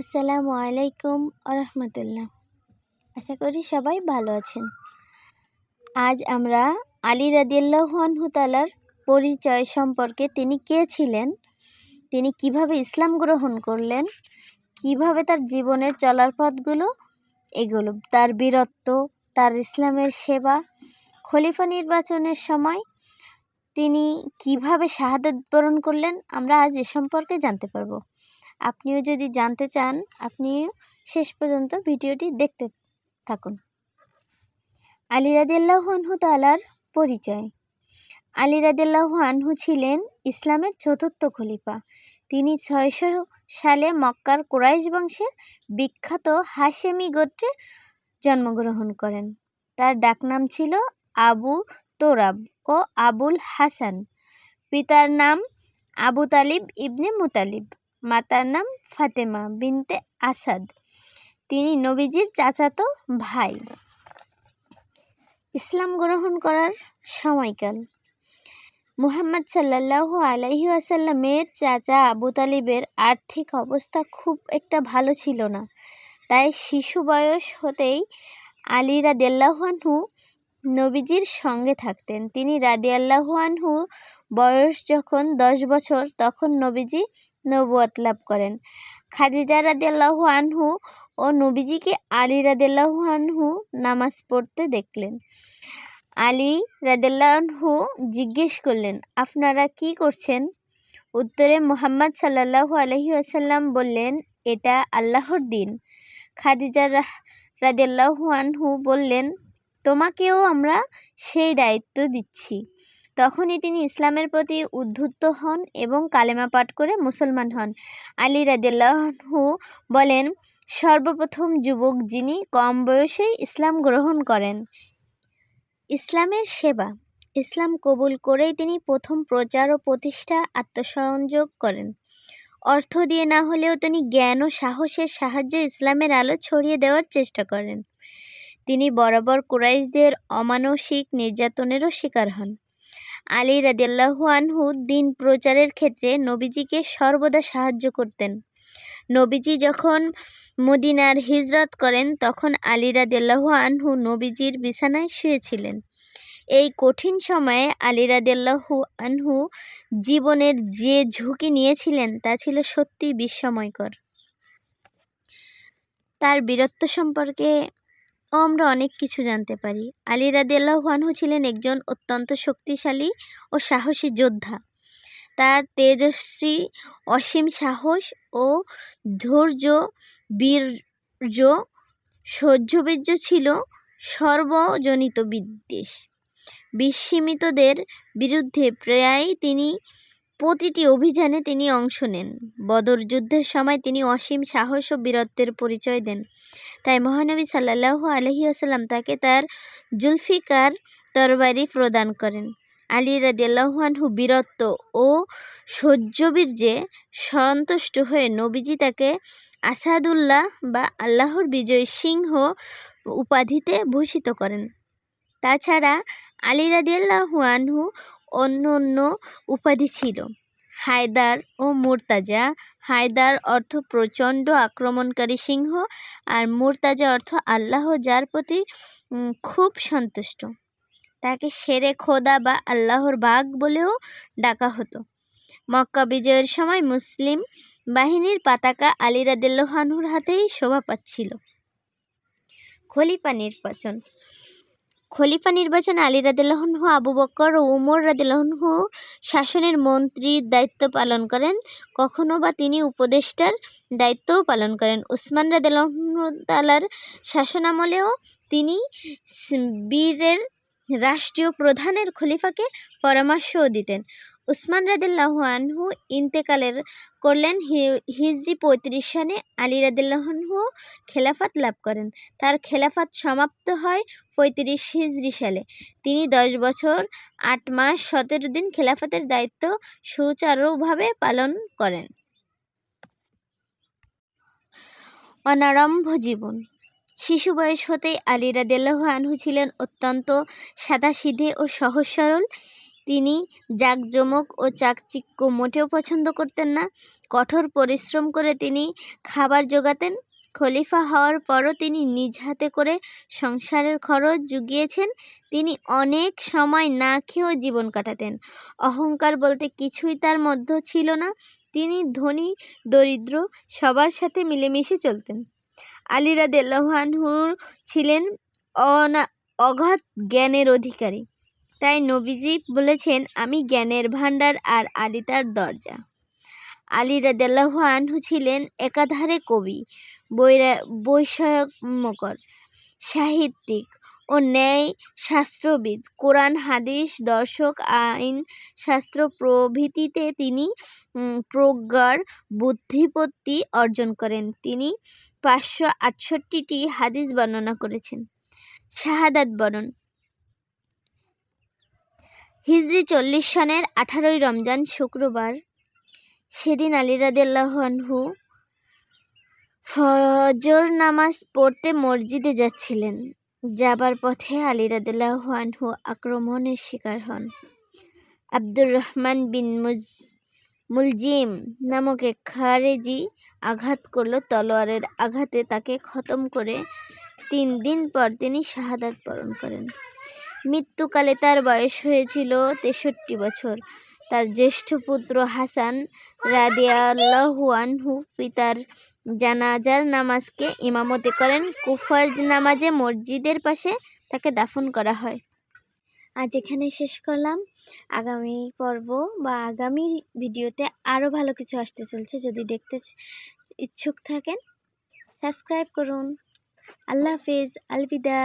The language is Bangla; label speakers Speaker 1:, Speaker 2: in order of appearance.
Speaker 1: আসসালামু আলাইকুম আরহামতুল্লাহ। আশা করি সবাই ভালো আছেন। আজ আমরা আলী রাদিয়াল্লাহু আনহু তাআলার পরিচয় সম্পর্কে, তিনি কে ছিলেন, তিনি কিভাবে ইসলাম গ্রহণ করলেন, কিভাবে তার জীবনের চলার পথগুলো, এগুলো তার বীরত্ব, তার ইসলামের সেবা, খলিফা নির্বাচনের সময় তিনি কিভাবে শাহাদাত বরণ করলেন, আমরা আজ এ সম্পর্কে জানতে পারবো। আপনিও যদি জানতে চান, আপনি শেষ পর্যন্ত ভিডিওটি দেখতে থাকুন। আলী রাদিয়াল্লাহু আনহু তাআলার পরিচয়। আলী রাদিয়াল্লাহু আনহু ছিলেন ইসলামের চতুর্থ খলিফা। তিনি 600 সালে মক্কার কুরাইশ বংশের বিখ্যাত হাশেমি গোত্রে জন্মগ্রহণ করেন। তার ডাকনাম ছিল আবু তোরাব ও আবুল হাসান। পিতার নাম আবু তালিব ইবনে মুতালিব, মাতার নাম ফাতেমা বিনতে আসাদ। তিনি নবীজির চাচাতো ভাই। ইসলাম গ্রহণ করার সময়কাল। মুহাম্মদ সাল্লাল্লাহু আলাইহি ওয়াসাল্লামের চাচা আবু তালিবের আর্থিক অবস্থা খুব একটা ভালো ছিল না, তাই শিশু বয়স হতেই আলী রাদিয়াল্লাহু আনহু নবীজির সঙ্গে থাকতেন। তিনি রাদিয়াল্লাহু আনহু বয়স যখন 10 বছর, তখন নবীজি নবুয়ত লাভ করেন। খাদিজা রাদিয়াল্লাহু আনহু ও নবীজিকে আলী রাদিয়াল্লাহু আনহু নামাজ পড়তে দেখলেন। আলী রাদিয়াল্লাহু আনহু জিজ্ঞেস করলেন, আপনারা কি করছেন? উত্তরে মুহাম্মদ সাল্লাল্লাহু আলাইহি ওয়াসাল্লাম বললেন, এটা আল্লাহর দিন। খাদিজা রাদিয়াল্লাহু আনহু বললেন, তোমাকেও আমরা সেই দায়িত্ব দিচ্ছি। তখনই তিনি ইসলামের প্রতি উদ্বুদ্ধ হন এবং কালেমা পাঠ করে মুসলমান হন। আলী রাদিয়াল্লাহু আনহু বলেন, সর্বপ্রথম যুবক যিনি কম বয়সেই ইসলাম গ্রহণ করেন। ইসলামের সেবা। ইসলাম কবুল করেই তিনি প্রথম প্রচার ও প্রতিষ্ঠা আত্মসংযোগ করেন। অর্থ দিয়ে না হলেও তিনি জ্ঞান ও সাহসের সাহায্যে ইসলামের আলো ছড়িয়ে দেওয়ার চেষ্টা করেন। তিনি বরাবর কুরাইশদের অমানসিক নির্যাতনেরও শিকার হন। আলী রাদিয়াল্লাহু আনহু দ্বীন প্রচারের ক্ষেত্রে নবীজিকে সর্বদা সাহায্য করতেন। নবীজি যখন মদিনার হিজরত করেন, তখন আলী রাদিয়াল্লাহু আনহু নবীজির বিছানায় শুয়েছিলেন। এই কঠিন সময়ে আলী রাদিয়াল্লাহু আনহু জীবনের যে ঝুঁকি নিয়েছিলেন তা ছিল সত্যি বিস্ময়কর। তার বীরত্ব সম্পর্কে আমরা অনেক কিছু জানতে পারি। আলী রাদিয়াল্লাহু আনহু ছিলেন একজন অত্যন্ত শক্তিশালী ও সাহসী যোদ্ধা। তার তেজস্বী অসীম সাহস ও ধৈর্য, বীর্য, সহ্যবীর্য ছিল সর্বজনিত বিদ্বেষ। বিস্মিতদের বিরুদ্ধে প্রতিটি অভিযানে তিনি অংশ নেন। বদর যুদ্ধের সময় তিনি অসীম সাহস ও বীরত্বের পরিচয় দেন। তাই মহানবী সাল্লাল্লাহু আলাইহি ওয়াসাল্লাম তাকে তার জুলফিকার তরবারি প্রদান করেন। আলী রাদিয়াল্লাহু আনহু বীরত্ব ও সহ্যবীর্যে সন্তুষ্ট হয়ে নবীজি তাকে আসাদুল্লাহ বা আল্লাহর বিজয় সিংহ উপাধিতে ভূষিত করেন। তাছাড়া আলী রাদিয়াল্লাহু আনহু অন্য উপাধি ছিল হায়দার ও মুর্তাজা। হায়দার অর্থ প্রচণ্ড আক্রমণকারী সিংহ, আর মুর্তাজা অর্থ আল্লাহ যার প্রতি খুব সন্তুষ্ট। তাকে শেরে খোদা বা আল্লাহর বাঘ বলেও ডাকা হতো। মক্কা বিজয়ের সময় মুসলিম বাহিনীর পতাকা আলী রাদিয়াল্লাহু আনহুর হাতেই শোভা পাচ্ছিল। খলিফা নির্বাচন আলী রাদিয়াল্লাহু আনহু আবু বকর ও উমর রাদিয়াল্লাহু আনহু শাসনের মন্ত্রীর দায়িত্ব পালন করেন, কখনো বা তিনি উপদেষ্টার দায়িত্বও পালন করেন। উসমান রাদিয়াল্লাহু আনহু তাআলার শাসনামলেও তিনি বীরের রাষ্ট্রীয় প্রধানের খলিফাকে পরামর্শও দিতেন। উসমান রাদিয়াল্লাহু আনহু ইন্তেকাল করলেন হিজরি 35 সালে। আলী রাদিয়াল্লাহু আনহু খেলাফত লাভ করেন। তার খেলাফত সমাপ্ত হয় 35 হিজরি সালে। তিনি 10 বছর 8 মাস 17 দিন খেলাফতের দায়িত্ব সুচারুভাবে পালন করেন। অনারম্ভ জীবন। শিশু বয়স হতেই আলী রাদিয়াল্লাহু আনহু ছিলেন অত্যন্ত সাদাসিধে ও সহজ সরল। তিনি জাঁকজমক ও চাকচিক্য মোটেও পছন্দ করতেন না। কঠোর পরিশ্রম করে তিনি খাবার জোগাতেন। খলিফা হওয়ার পরও তিনি নিজ হাতে করে সংসারের খরচ জুগিয়েছেন। তিনি অনেক সময় না খেয়েও জীবন কাটাতেন। অহংকার বলতে কিছুই তার মধ্যে ছিল না। তিনি ধনী দরিদ্র সবার সাথে মিলেমিশে চলতেন। আলী রাদিয়াল্লাহু আনহু ছিলেন অগাধ জ্ঞানের অধিকারী। তাই নবীজি বলেছেন, আমি জ্ঞানের ভাণ্ডার আর আলী তার দরজা। আলী রাদিয়াল্লাহু আনহু ছিলেন একাধারে কবি, বৈষয়িকমকর, সাহিত্যিক ও ন্যায় শাস্ত্রবিদ। কোরআন, হাদিস, দর্শন, আইন শাস্ত্র প্রভৃতিতে তিনি প্রজ্ঞার বুদ্ধিপত্তি অর্জন করেন। তিনি 568টি হাদিস বর্ণনা করেছেন। শাহাদাত বরণ। হিজরি 40 সনের 18ই রমজান শুক্রবার। সেদিন আলী রাদিয়াল্লাহু আনহু ফজর নামাজ পড়তে মসজিদে যাচ্ছিলেন। যাবার পথে আলী রাদিয়াল্লাহু আনহু আক্রমণের শিকার হন। আব্দুর রহমান বিন মুলজিম নামক এক খারেজি আঘাত করল। তলোয়ারের আঘাতে তাকে খতম করে 3 দিন পর তিনি শাহাদাত বরণ করেন। মৃত্যুকালে তার বয়স হয়েছিল 63 বছর। তার জ্যেষ্ঠ পুত্র হাসান রাদিয়াল্লাহু আনহু পিতার জানাজার নামাজকে ইমামতি করেন। কুফার নামাজে মসজিদের পাশে তাকে দাফন করা হয়। আজ এখানে শেষ করলাম। আগামী পর্ব বা আগামী ভিডিওতে আরও ভালো কিছু আসতে চলছে। যদি দেখতে ইচ্ছুক থাকেন সাবস্ক্রাইব করুন। আল্লাহ হাফেজ, আলবিদা।